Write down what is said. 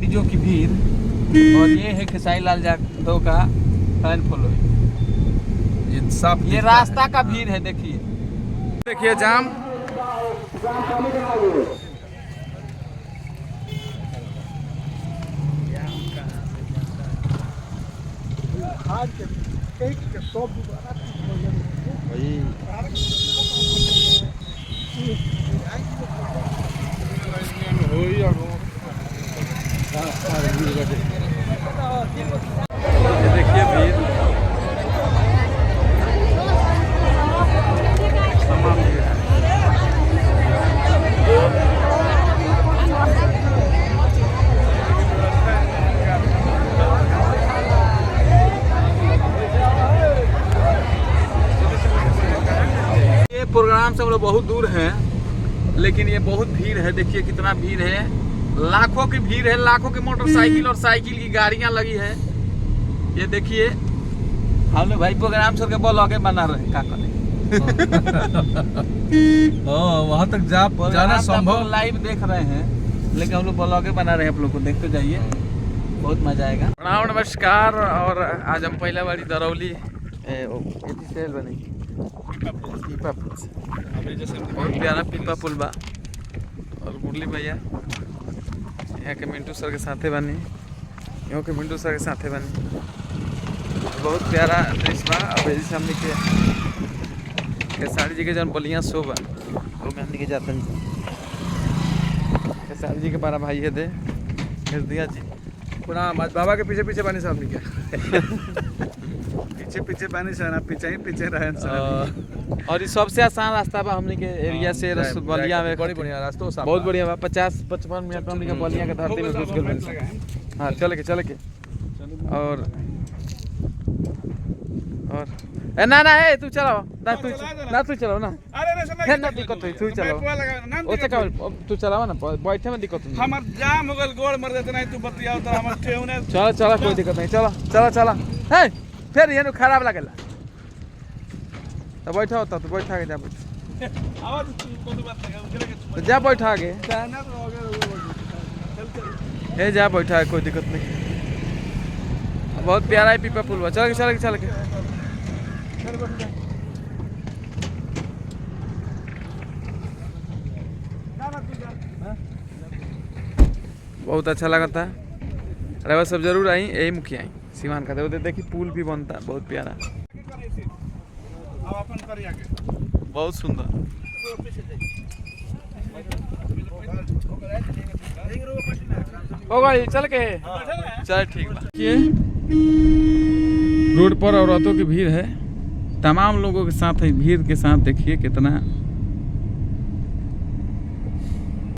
लेडीजों की भीड़, और ये है खेसारी लाल यादव का फैन फॉलोइंग। ये रास्ता का भीड़ है, देखिए जाम। देखिए भीड़, तमाम भीड़ है। ये प्रोग्राम से हम लोग बहुत दूर हैं, लेकिन ये बहुत भीड़ है। देखिए कितना भीड़ है, लाखों की भीड़ है, लाखों की मोटरसाइकिल और साइकिल की गाड़ियां लगी है। ये देखिए हम लोग भाई प्रोग्राम से ब्लॉग बना रहे हैं, क्या करें। वहाँ तक जाना संभव, लाइव देख रहे हैं, लेकिन हम लोग ब्लॉग बना रहे हैं। आप लोग को देखते जाइए, बहुत मजा आएगा। प्रणाम, नमस्कार। और आज हम पहला बारी दरौली बनी पीपा पुल, बहुत प्यारा पीपा पुल बा। और मुरली भैया यहाँ के मिंटू सर के साथे बनी, यहाँ के मिंटू सर के साथे बनी। बहुत प्यारा दृश्य बा। अब जैसे हमने के खेसारी जी के जन बलिया शो बा, वो में हमने के जाते हैं। खेसारी जी के बारा भाई है दे हृदय जी, प्रणाम। आज बाबा के पीछे पीछे बानी साहब नहीं क्या पीछे पीछे बानी साहब, पीछे ही पीछे रहे। और ये सबसे आसान रास्ता बा हमने के एरिया से बलिया में, बड़ी बढ़िया रास्ता, बहुत बढ़िया बा। 50-55 मिनट में हमने के बलिया के धरती में घुस गए। हाँ चल के और ना है तू चलाओ ना, तू चलाओ ना। अरे ना दिक्कत हुई, तू चलाओ। ओसे का तू चलाओ ना, बैठे में दिक्कत नहीं। हमर जाम हो गल, गोड़ मर देते नहीं, तू बतियाओ तो हमर ठेउने। चला कोई दिक्कत नहीं, चला है। फिर ये खराब लगेला तो बैठा होता, तो बैठा के जा, तो जा बैठा के जा बैठा, कोई दिक्कत नहीं। बहुत प्यारा है पीपा पुल, चल के बहुत अच्छा लगा था। ड्राइवर सब जरूर आई, यही मुखिया आई सीमान का। देखिए पुल भी बनता, बहुत प्यारा, बहुत सुंदर। होगा चल के, चल ठीक है। रोड पर औरतों की भीड़ है, तमाम लोगों के साथ है, भीड़ के साथ देखिए कितना